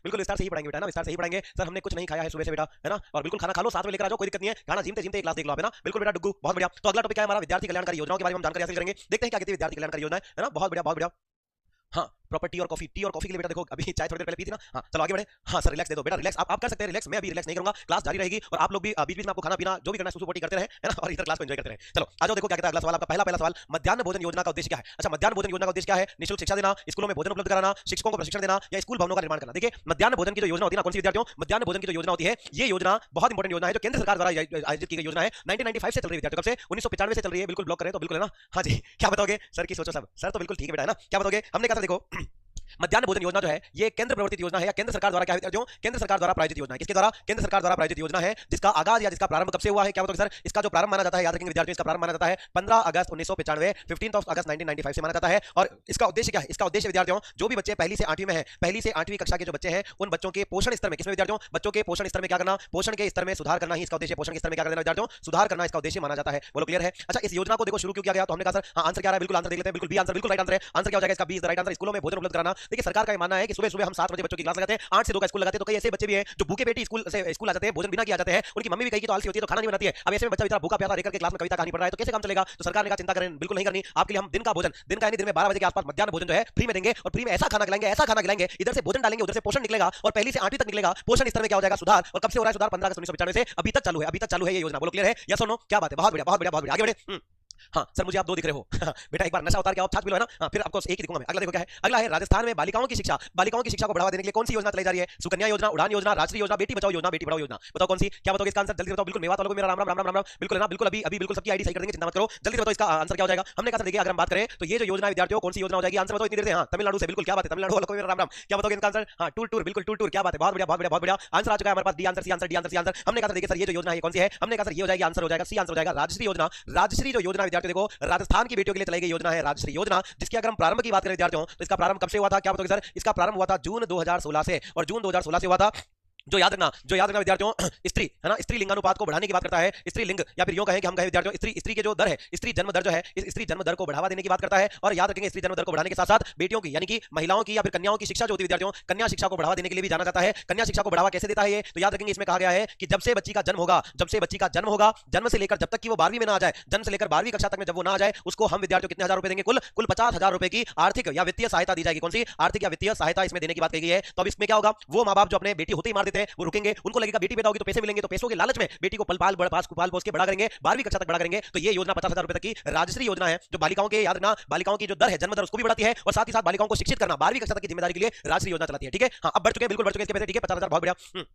बिल्कुल विस्तार से ही पढ़ाएंगे बेटा, ना विस्तार से ही पढ़ाएंगे। सर हमने कुछ नहीं खाया है सुबह से बेटा, है ना, और बिल्कुल खाना खा लो, साथ में लेकर आ जाओ, कोई दिक्कत नहीं है, खाना जीमते जीमते एक क्लास देख लो आप, है ना, बिल्कुल बेटा डुग्गू, बहुत बढ़िया। तो अगला टॉपिक क्या है हमारा, विद्यार्थी कल्याणकारी योजनाओं के बारे में हम जानकारी हासिल करेंगे, देखते हैं क्या कहती है विद्यार्थी कल्याणकारी योजना, है ना, बहुत बढ़िया बहुत बढ़िया। हाँ, प्रॉपर टी और कॉफी, टी और कॉफी के लिए बेटा देखो अभी चाय थोड़ी देर पहले पी थी ना। हाँ चलो आगे बढ़े। हाँ सर रिलैक्स दे दो बेटा, रिलैक्स आप कर सकते हैं रिलैक्स, मैं अभी रिलैक्स नहीं करूंगा, क्लास जारी रहेगी और आप लोग भी बीच बीच में आपको खाना पीना जो भी करना है सुसु पोटी करते रहे, है ना, और इधर क्लास को एंजॉय करते रहे। चलो आ जाओ, देखो क्या कहता है अगला सवाल आपका, पहला सवाल, मध्याह्न भोजन योजना का उद्देश्य क्या है। अच्छा, मध्याह्न भोजन योजना का उद्देश्य क्या है, निःशुल्क शिक्षा देना, स्कूलों में भोजन उपलब्ध कराना, शिक्षकों को प्रशिक्षण देना या स्कूल भवनों का निर्माण करना। देखिए मध्याह्न भोजन की जो योजना होती है ना, कौन सी विद्यार्थियों, मध्याह्न भोजन की जो योजना होती है, ये योजना बहुत इंपॉर्टेंट योजना है जो केंद्र सरकार द्वारा आयोजित की गई योजना है, 1995 से चल रही है विद्यार्थियों, कब से, 1995 से चल रही है, बिल्कुल ब्लॉक करें तो बिल्कुल, है ना। हाँ जी, क्या बताओगे सर की सोचो सब, सर तो बिल्कुल ठीक है बेटा, है ना, क्या बताओगे। हमने कहा था देखो मध्याह्न भोजन योजना जो है ये केंद्र प्रवर्तित योजना है या केंद्र सरकार द्वारा, क्या विद्यार्थियों, केंद्र सरकार द्वारा प्रायोजित योजना है, किसके द्वारा, केंद्र सरकार द्वारा प्रायोजित योजना है, जिसका आगाज या जिसका प्रारंभ कब से हुआ है, क्या बताओगे सर, इसका जो प्रारंभ माना जाता है, याद रखेंगे विद्यार्थियों, इसका प्रारंभ माना जाता है 15 अगस्त 1995, 15 अगस्त 1995 से माना जाता है। और इसका उद्देश्य क्या है, इसका उद्देश्य विद्यार्थियों जो भी बच्चे पहली से 8वीं में है, पहली से 8वीं कक्षा के जो बच्चे हैं उन बच्चों के पोषण स्तर में, किसमें विद्यार्थियों, बच्चों के पोषण स्तर में क्या करना, पोषण के स्तर में सुधार करना ही इसका उद्देश्य, पोषण के स्तर में क्या करना विद्यार्थियों, सुधार करना इसका उद्देश्य माना जाता है। बोलो क्लियर है। अच्छा, इस योजना को देखो शुरू क्यों किया गया, तो हमने कहा सर हाँ आंसर क्या है, बिल्कुल आंसर देख लेते हैं, बिल्कुल बी आंसर, बिल्कुल राइट आंसर है, आंसर क्या हो जाएगा इसका, B is the right answer, स्कूलों में भोजन उपलब्ध कराना। देखिए सरकार का मानना है कि सुबह सुबह हम 7 बजे बच्चों की क्लास लगाते हैं, 8 से 2 का स्कूल लगाते हैं, तो कई ऐसे बच्चे भी हैं जो भूखे पेटी स्कूल आ जाते हैं, भोजन बिना किया जाते हैं, उनकी मम्मी भी कहीं की तो आलसी होती है तो खाना नहीं बनाती है। अब ऐसे में बच्चा बेचारा भूखा प्यासा रहकर के क्लास में कविता कहानी पढ़ रहा है तो कैसे काम चलेगा। तो सरकार ने कहा चिंता करें बिल्कुल नहीं करनी, आपके लिए हम दिन का भोजन, दिन का यानी दिन में 12 बजे के आसपास मध्याह्न भोजन जो है फ्री में देंगे, और फ्री में ऐसा खाना खिलाएंगे, ऐसा खाना खिलाएंगे, इधर से भोजन डालेंगे उधर से पोषण निकलेगा, और पहली से 8वीं तक निकलेगा, पोषण स्तर में क्या हो जाएगा सुधार। और कब से हो रहा है सुधार, 15 अगस्त 1995 से अभी तक चालू है, अभी तक चालू है ये योजना। बोलो क्लियर है, यस और नो, क्या बात है, बहुत बढ़िया बहुत बढ़िया बहुत बढ़िया, आगे बढ़े। हाँ सर मुझे आप दो दिख रहे हो बेटा एक बार नशा उतार के आप छाछ पी लो, है ना। हाँ, फिर आपको एक ही दिखूंगा मैं। अगला देखो क्या है, अगला है राजस्थान में बालिकाओं की शिक्षा को बढ़ावा देने के लिए कौन सी योजना चलाई जा रही है। सुकन्या योजना, उड़ान योजना, राष्ट्रीय योजना, बेटी बचाओ योजना, बेटी पढ़ाओ योजना, बताओ कौन सी, क्या बताओगे इसका आंसर, जल्दी बताओ। बिल्कुल मेवात वालों को मेरा राम राम राम राम राम, बिल्कुल है ना, बिल्कुल अभी अभी बिल्कुल सबकी आईडी सही कर देंगे, चिंता मत करो, जल्दी बताओ इसका आंसर क्या हो जाएगा। हमने कहा देखिए अगर हम बात करें तो ये जो योजना विद्यार्थियों कौन सी योजना हो जाएगी, आंसर बताओ इतनी देर से। हाँ तमिलनाडु से, बिल्कुल क्या बात है, तमिलनाडु वालों को मेरा राम राम, क्या बताओगे इनका आंसर, हाँ टूर, बिल्कुल टूर, क्या बात है, बहुत बढ़िया बहुत बढ़िया बहुत बढ़िया, आंसर आ चुका है हमारे पास, D answer, C answer, D answer, C answer. हमने कहा देखिए सर ये जो योजना है कौन सी है, हमने कहा सर ये हो जाएगी, आंसर हो जाएगा सी आंसर हो जाएगा, राजश्री योजना। राजश्री जो योजना विद्यार्थियों देखो राजस्थान की बेटियों के लिए चलाई गई योजना है राजश्री योजना, जिसकी अगर हम प्रारंभ की बात करें विद्यार्थियों तो इसका प्रारंभ कब से हुआ था, क्या बताओगे सर, इसका प्रारंभ हुआ था जून 2016 से, और जून 2016 से हुआ था। जो याद रखना विद्यार्थियों, स्त्री है ना, स्त्री लिंगानुपात को बढ़ाने की बात करता है, स्त्री लिंग या फिर यूं कहें कि हम कहें विद्यार्थियों स्त्री के जो दर है, स्त्री जन्म दर जो है, इस स्त्री जन्म दर को बढ़ावा देने की बात करता है। और याद रखेंगे स्त्री जन्म दर को बढ़ाने के साथ साथ बेटियों की यानी कि महिलाओं की या फिर कन्याओं की शिक्षा जो होती है विद्यार्थियों, कन्या शिक्षा को बढ़ावा देने के लिए भी जाना जाता है। कन्या शिक्षा को बढ़ावा कैसे देता है ये, तो याद रखेंगे इसमें कहा गया है कि जब से बच्ची का जन्म होगा, जन्म से लेकर जब तक कि वो 12वीं में ना आ जाए, जन्म से लेकर 12वीं कक्षा तक में जब वो ना आ जाए, उसको हम विद्यार्थियों कितने हजार रुपए देंगे, कुल 50,000 रुपए की आर्थिक या वित्तीय सहायता दी जाएगी। कौन सी आर्थिक या वित्तीय सहायता इसमें देने की बात कही गई है। तो अब इसमें क्या होगा, वो माँ बाप जो अपने बेटी होते ही मार देते हैं वो रुकेंगे, उनको लगेगा बेटी पैदा होगी तो पैसे मिलेंगे, तो पैसों के लालच में बेटी को पाल पोस के बड़ा करेंगे, 12वीं कक्षा तक बड़ा करेंगे। तो ये योजना 50,000 रुपए तक की राजश्री योजना है, जो बालिकाओं के याद रखना बालिकाओं की जो दर है जन्म दर उसको भी बढ़ाती है, और साथ ही साथ बालिकाओं को शिक्षित करना 12वीं कक्षा तक की जिम्मेदारी के लिए राजश्री योजना चलाती है। ठीक है, हाँ अब बढ़ चुके, बिल्कुल बढ़ चुके इसके पैसे, ठीक है 50,000 बहुत बढ़िया।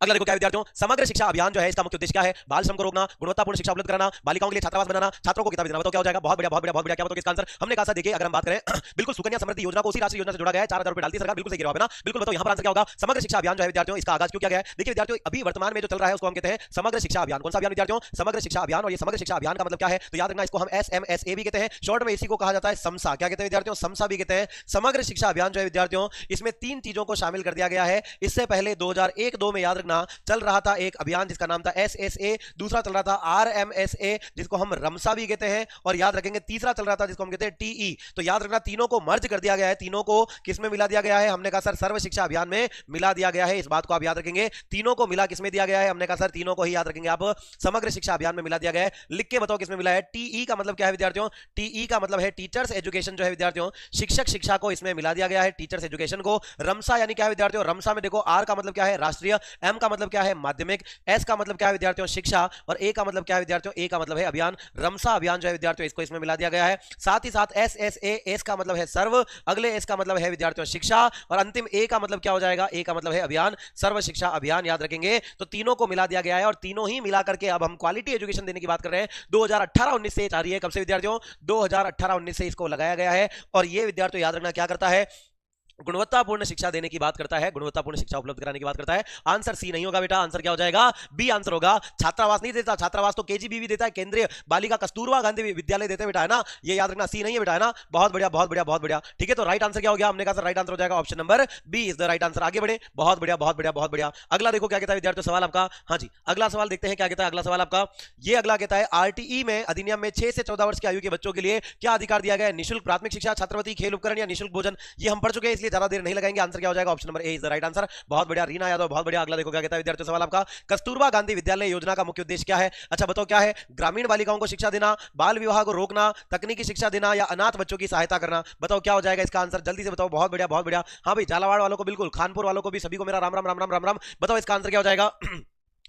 अगला देखो क्या विद्यार्थियों, समग्र शिक्षा अभियान जो है इसका मुख्य उद्देश्य क्या है, बाल श्रम को रोकना, गुणवत्तापूर्ण शिक्षा उपलब्ध कराना, बालिकाओं के लिए छात्रावास बनाना, छात्रों को किताबें देना, बताओ क्या हो जाएगा, बहुत बढ़िया बहुत बढ़िया बहुत बढ़िया, क्या बताओगे इसका आंसर। हमने कहा देखिए अगर हम बात करें बिल्कुल सुकन्या समृद्धि योजना को उसी राष्ट्रीय योजना से जोड़ा गया है, 4,000 रुपए डालती है सरकार, बिल्कुल सही गिरा है ना, बिल्कुल बताओ यहाँ पर आंसर क्या होगा। समग्र शिक्षा अभियान जो है विद्यार्थियों इसका आगाज क्यों किया गया है, देखिए विद्यार्थियों अभी वर्तमान में जो चल रहा है उसको हम कहते हैं समग्र शिक्षा अभियान। कौन सा अभियान विद्यार्थियों, समग्र शिक्षा अभियान। और ये समग्र शिक्षा अभियान का मतलब क्या है, तो याद रखना इसको हम SMSA भी कहते हैं, शॉर्ट में इसी को कहा जाता है समसा, क्या कहते हैं विद्यार्थियों, समसा भी कहते हैं। समग्र शिक्षा अभियान जो है विद्यार्थियों इसमें 3 चीजों को शामिल कर दिया गया है। इससे पहले 2001-2 में याद रखना चल रहा था एक अभियान जिसका नाम था SSA, दूसरा चल रहा था RMSA जिसको हम रमसा भी कहते हैं, और याद रखेंगे तीसरा चल रहा था जिसको हम कहते हैं TE। तो याद रखना तीनों को मर्ज कर दिया गया है, तीनों को किसमें मिला दिया गया है, हमने कहा सर सर्व शिक्षा अभियान में मिला दिया गया है। इस बात को आप याद रखेंगे, तीनों को मिला किसमें दिया गया है, हमने कहा सर तीनों को ही याद रखेंगे आप, समग्र शिक्षा अभियान में मिला दिया गया है। लिख के बताओ किसमें मिला है। TE का मतलब क्या है विद्यार्थियों, TE का मतलब है टीचर्स एजुकेशन जो है विद्यार्थियों, शिक्षक शिक्षा को इसमें मिला दिया गया है, टीचर्स एजुकेशन को। रमसा यानी क्या है विद्यार्थियों, रमसा में देखो R का मतलब क्या है राष्ट्रीय, M का मतलब क्या है माध्यमिक, S का मतलब क्या है विद्यार्थियों शिक्षा, और A का मतलब क्या है विद्यार्थियों, A का मतलब है अभियान। रमसा अभियान जो है विद्यार्थियों इसको इसमें मिला दिया गया है। साथ ही साथ SSA, S का मतलब है सर्व, अगले S का मतलब है विद्यार्थियों शिक्षा, और अंतिम A का मतलब क्या हो जाएगा, A का मतलब है अभियान, सर्व शिक्षा अभियान, याद रखेंगे। तो तीनों को मिला दिया गया है, और तीनों ही मिला करके अब हम क्वालिटी एजुकेशन देने की बात कर रहे हैं। 2018-19 से आ रही है, कब से विद्यार्थियों, 2018-19 से इसको लगाया गया है। और ये विद्यार्थियों याद रखना क्या करता है, गुणवत्तापूर्ण शिक्षा देने की बात करता है, गुणवत्तापूर्ण शिक्षा उपलब्ध कराने की बात करता है। आंसर सी नहीं होगा बेटा, आंसर क्या हो जाएगा, बी आंसर होगा। छात्रावास नहीं देता, छात्रावास तो KGB देता है, केंद्रीय बालिका कस्तूरबा गांधी विद्यालय देते हैं बेटा, है ना, ये याद रखना, सी नहीं है बेटा, है ना, बहुत बढ़िया बहुत बढ़िया बहुत बढ़िया। ठीक है, तो राइट आंसर क्या हो गया, हमने कहा सर राइट आंसर हो जाएगा option number B is the right answer. आगे बढ़े, बहुत बढ़िया बहुत बढ़िया बहुत बढ़िया। अगला देखो क्या कहता है विद्यार्थियों सवाल आपका, हाँ जी अगला सवाल देखते हैं क्या कहता है अगला सवाल आपका। ये अगला कहता है RTE में अधिनियम में 6 से 14 वर्ष की आयु के बच्चों के लिए क्या अधिकार दिया गया है, निःशुल्क प्राथमिक शिक्षा, छात्रवृत्ति, खेल उपकरण या निःशुल्क भोजन। ये हम पढ़ चुके हैं इस इसलिए ज्यादा देर नहीं लगाएंगे। आंसर क्या हो जाएगा? Option number A is the right answer. बहुत बढ़िया रीना यादव, बहुत बढ़िया। अगला देखो क्या कहता है विद्यार्थियों, सवाल आपका, कस्तूरबा गांधी विद्यालय योजना का मुख्य उद्देश्य क्या है? अच्छा बताओ क्या है? ग्रामीण बालिकाओं को शिक्षा देना, बाल विवाह को रोकना, तकनीकी शिक्षा देना, या अनाथ बच्चों की सहायता करना। बताओ क्या हो जाएगा इसका आंसर? जल्दी से बताओ। बहुत बढ़िया, बहुत बढ़िया। हाँ भाई, झालावाड़ वालों को बिल्कुल, खानपुर वालों को भी, सभी को मेरा राम राम राम राम राम राम। बताओ इसका आंसर क्या हो जाएगा?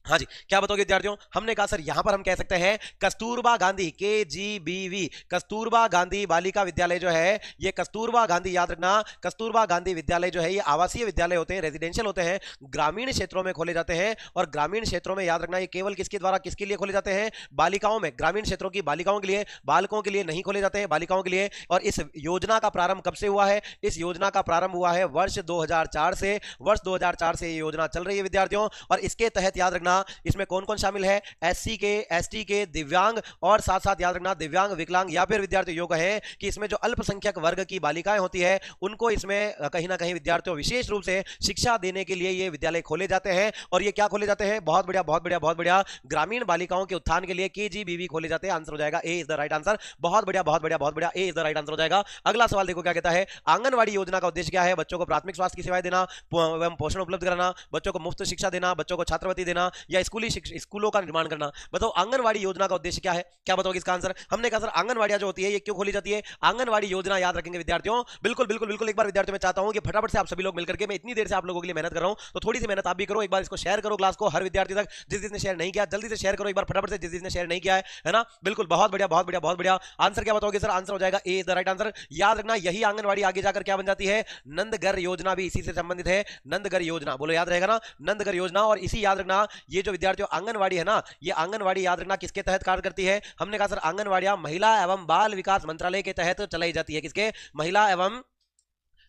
हाँ जी, क्या बताओगे विद्यार्थियों? हमने कहा सर यहां पर हम कह सकते हैं कस्तूरबा गांधी, KGBV, कस्तूरबा गांधी बालिका विद्यालय जो है, ये कस्तूरबा गांधी, याद रखना, कस्तूरबा गांधी विद्यालय जो है ये आवासीय विद्यालय होते हैं, रेजिडेंशियल होते हैं, ग्रामीण क्षेत्रों में खोले जाते हैं। और ग्रामीण क्षेत्रों में याद रखना ये केवल किसके द्वारा, किसके लिए खोले जाते हैं? बालिकाओं में, ग्रामीण क्षेत्रों की बालिकाओं के लिए, बालकों के लिए नहीं खोले जाते हैं, बालिकाओं के लिए। और इस योजना का प्रारंभ कब से हुआ है? इस योजना का प्रारंभ हुआ है वर्ष 2004 से। वर्ष 2004 से ये योजना चल रही है विद्यार्थियों। और इसके तहत याद रखना इसमें कौन कौन शामिल है? SC के, ST के, दिव्यांग, और साथ साथ याद रखना दिव्यांग, विकलांग, या फिर विद्यार्थी योग है कि इसमें जो अल्पसंख्यक वर्ग की बालिकाएं होती है उनको इसमें कहीं ना कहीं विद्यार्थियों विशेष रूप से शिक्षा देने के लिए ये विद्यालय खोले जाते हैं। और ये क्या खोले जाते हैं? बहुत बढ़िया, बहुत बढ़िया, बहुत बढ़िया। ग्रामीण बालिकाओं के उत्थान के लिए KGBV खोले जाते हैं। आंसर हो जाएगा ए इज द राइट आंसर। बहुत बढ़िया, बहुत बढ़िया, बहुत बढ़िया, ए इज द राइट आंसर हो जाएगा। अगला सवाल देखो क्या कहता है, आंगनवाड़ी योजना का उद्देश्य क्या है? बच्चों को प्राथमिक स्वास्थ्य की सेवाएं देना एवं पोषण उपलब्ध कराना, बच्चों को मुफ्त शिक्षा देना, बच्चों को छात्रवृत्ति देना, या स्कूलों का निर्माण करना। बताओ आंगनवाड़ी योजना का उद्देश्य क्या है? क्या बताओगे इसका आंसर? हमने कहा सर आंगनवाड़ियां जो होती है ये क्यों खोली जाती है? आंगनवाड़ी योजना याद रखेंगे विद्यार्थियों, बिल्कुल बिल्कुल बिल्कुल। एक बार विद्यार्थियों में चाहता हूं कि फटाफट से आप सभी लोग मिलकर के, मैं इतनी देर से आप लोगों के लिए मेहनत कर रहा हूं तो थोड़ी सी मेहनत आप भी करो। एक बार इसको शेयर करो क्लास को हर विद्यार्थी तक। जिसने शेयर नहीं किया जल्दी से शेयर करो एक बार फटाफट से, जिसने शेयर नहीं किया है ना। बिल्कुल, बहुत बढ़िया, बहुत बढ़िया, बहुत बढ़िया। आंसर क्या बताओगे सर? आंसर हो जाएगा ए इज द राइट आंसर। याद रखना यही आंगनवाड़ी आगे जाकर क्या बन जाती है? नंदघर योजना भी इसी से संबंधित है। नंदघर योजना बोलो, याद रहेगा ना, नंदघर योजना। और इसी याद रखना ये जो विद्यार्थियों आंगनवाड़ी है ना, ये आंगनवाड़ी याद रखना किसके तहत कार्य करती है? हमने कहा सर आंगनवाड़ियां महिला एवं बाल विकास मंत्रालय के तहत चलाई जाती है। किसके?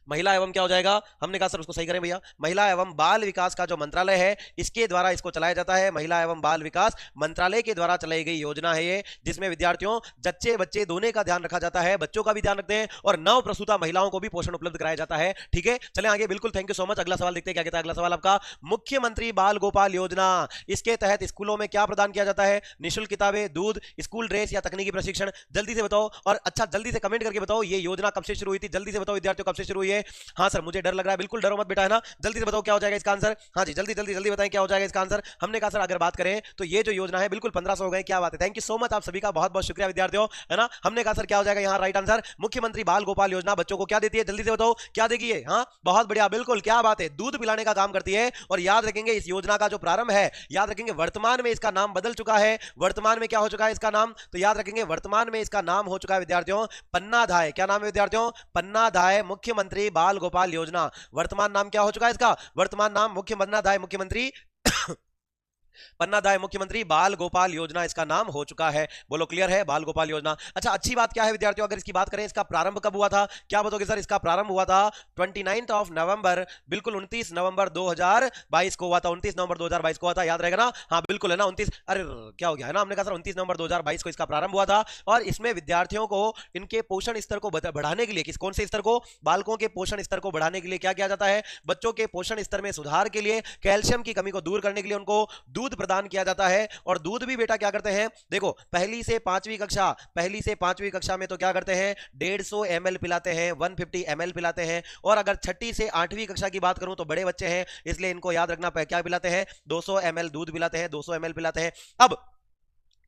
महिला एवं क्या हो जाएगा? हमने कहा सर उसको सही करें भैया, महिला एवं बाल विकास का जो मंत्रालय है इसके द्वारा इसको चलाया जाता है। महिला एवं बाल विकास मंत्रालय के द्वारा चलाई गई योजना है ये, जिसमें विद्यार्थियों जच्चे बच्चे दोनों का ध्यान रखा जाता है, बच्चों का भी ध्यान रखते हैं और नव प्रसूता महिलाओं को भी पोषण उपलब्ध कराया जाता है। ठीक है, चले आगे। बिल्कुल, थैंक यू सो मच। अगला सवाल देखते हैं क्या कहता है। अगला सवाल आपका, मुख्यमंत्री बाल गोपाल योजना, इसके तहत स्कूलों में क्या प्रदान किया जाता है? निःशुल्क किताबें, दूध, स्कूल ड्रेस, या तकनीकी प्रशिक्षण? जल्दी से बताओ। और अच्छा जल्दी से कमेंट करके बताओ ये योजना कब से शुरू हुई थी? जल्दी से बताओ विद्यार्थियों, कब से शुरू हुई है? हाँ सर मुझे डर लग रहा है। बिल्कुल डरो मत बेटा, है ना। जल्दी से बताओ क्या हो जाएगा इसका आंसर? हाँ जी, जल्दी जल्दी जल्दी बताएं क्या हो जाएगा इसका आंसर। हमने कहा सर अगर बात करें तो ये जो योजना है बिल्कुल 1500 हो गए। क्या बात है, थैंक यू सो मच आप सभी का, बहुत बहुत शुक्रिया विद्यार्थियों, है ना। हमने कहा सर क्या हो जाएगा यहाँ राइट आंसर? मुख्यमंत्री बाल गोपाल योजना बच्चों को क्या देती है? जल्दी से बताओ क्या देगी ये? हाँ बहुत बढ़िया, बिल्कुल क्या बात है, दूध पिलाने का काम करती है। और याद रखेंगे इस योजना का जो प्रारंभ है, याद रखेंगे वर्तमान में इसका नाम बदल चुका है। वर्तमान में क्या हो चुका है इसका नाम? तो याद रखेंगे वर्तमान में इसका नाम हो चुका है विद्यार्थियों पन्नाधाय। क्या नाम है विद्यार्थियों? पन्नाधाय मुख्यमंत्री बाल गोपाल योजना। वर्तमान नाम क्या हो चुका है इसका? वर्तमान नाम पन्नाधाय मुख्यमंत्री पन्नाधाय मुख्यमंत्री बाल गोपाल योजना इसका नाम हो चुका है। बोलो क्लियर है? बाल गोपाल योजना। अच्छा अच्छी बात क्या है विद्यार्थियों, अगर इसकी बात करें इसका प्रारंभ कब हुआ था? क्या बताओगे सर? इसका प्रारंभ हुआ था 29 नवंबर, बिल्कुल 29 नवंबर 2022 को हुआ था। 29 नवंबर 2022 को हुआ था, याद रहेगा ना। हाँ बिल्कुल, है ना 29, अरे क्या हो गया, है ना। हमने कहा सर 29 नवंबर 2022 को इसका प्रारंभ हुआ था। और इसमें विद्यार्थियों को इनके पोषण स्तर को बढ़ाने के लिए, किस कौन से स्तर को? बालकों के पोषण स्तर को बढ़ाने के लिए क्या किया जाता है? बच्चों के पोषण स्तर में सुधार के लिए, कैल्शियम की कमी को दूर करने के लिए उनको दूध प्रदान किया जाता है। और दूध भी बेटा क्या करते हैं? देखो पहली से पांचवी कक्षा में तो क्या करते हैं? 150 ml पिलाते हैं, 150 ml पिलाते हैं। और अगर छठी से 8वीं कक्षा की बात करूं तो बड़े बच्चे हैं, इसलिए इनको याद रखना क्या पिलाते हैं? 200 ml दूध पिलाते हैं, 200 ml पिलाते हैं। अब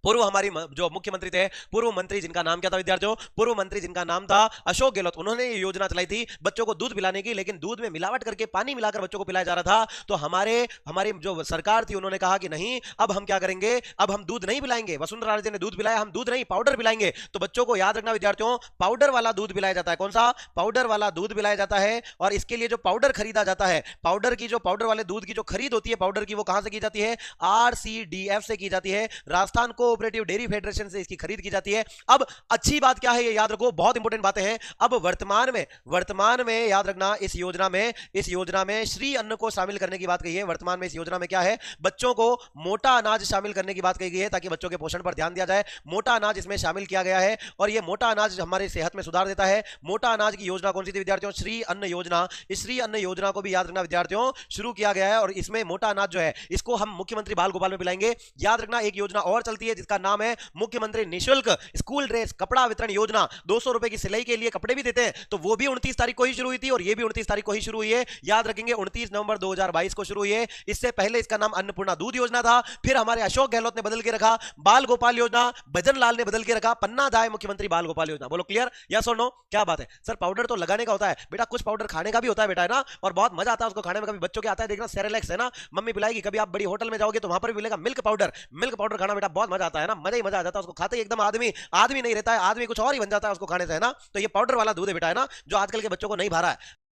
पूर्व हमारी जो मुख्यमंत्री थे, पूर्व मंत्री जिनका नाम क्या था विद्यार्थियों? पूर्व मंत्री जिनका नाम था अशोक गहलोत, उन्होंने ये योजना चलाई थी बच्चों को दूध पिलाने की, लेकिन दूध में मिलावट करके पानी मिलाकर बच्चों को पिलाया जा रहा था। तो हमारी जो सरकार थी उन्होंने कहा कि नहीं, अब हम क्या करेंगे, अब हम दूध नहीं पिलाएंगे। वसुंधरा राजे ने दूध पिलाया, हम दूध नहीं पाउडर पिलाएंगे। तो बच्चों को याद रखना विद्यार्थियों, पाउडर वाला दूध पिलाया जाता है। कौन सा? पाउडर वाला दूध पिलाया जाता है। और इसके लिए जो पाउडर खरीदा जाता है, पाउडर वाले दूध की जो खरीद होती है पाउडर की, वो कहां से की जाती है? RCDF से की जाती है, राजस्थान कोऑपरेटिव डेयरी फेडरेशन से इसकी खरीद की जाती है। अब अच्छी बात क्या है ये याद रखो, बहुत इंपॉर्टेंट बातें हैं। अब वर्तमान में याद रखना इस योजना में श्री अन्न को शामिल करने की बात कही है। वर्तमान में इस योजना में क्या है? बच्चों को मोटा अनाज शामिल करने की बात कही गई है, ताकि बच्चों के पोषण पर ध्यान दिया जाए। मोटा अनाज इसमें शामिल किया गया है और यह मोटा अनाज हमारी सेहत में सुधार देता है। मोटा अनाज की योजना कौन सी थी विद्यार्थियों? श्री अन्न योजना। इस श्री अन्न योजना को भी याद रखना विद्यार्थियों, शुरू किया गया है। और इसमें मोटा अनाज जो है इसको हम मुख्यमंत्री बाल गोपाल में पिलाएंगे। याद रखना एक योजना और चलती है इसका नाम है मुख्यमंत्री निःशुल्क स्कूल ड्रेस कपड़ा वितरण योजना। 200 रुपए की सिलाई के लिए कपड़े भी देते हैं, तो वो भी 29 तारीख को ही शुरू हुई थी और ये भी 29 तारीख को ही शुरू हुई है। याद रखेंगे 29 नवंबर 2022 को शुरू हुई है। इससे पहले इसका नाम अन्नपूर्णा दूध योजना था, फिर हमारे अशोक गहलोत ने बदल के रखा बाल गोपाल योजना, भजन लाल ने बदल के रखा पन्ना दाय मुख्यमंत्री बाल गोपाल योजना। बोलो क्लियर, यस और नो? क्या बात है सर, पाउडर तो लगाने का होता है बेटा, कुछ पाउडर खाने का भी होता है बेटा, है ना, और बहुत मजा आता है उसको खाने में। कभी बच्चों के आता है देखना सेरेलैक्स, है ना, मम्मी पिलाएगी, कभी आप बड़ी होटल में जाओगे तो वहां पर भी मिलेगा मिल्क पाउडर। मिल्क पाउडर खाना बेटा बहुत मजा आता है ना, मजा ही मजा आ जाता है उसको खाते ही, एकदम आदमी आदमी नहीं रहता है, आदमी कुछ और ही बन जाता है उसको खाने से, है ना। तो ये पाउडर वाला दूध है बेटा, है ना, जो आजकल के बच्चों को नहीं भा रहा है।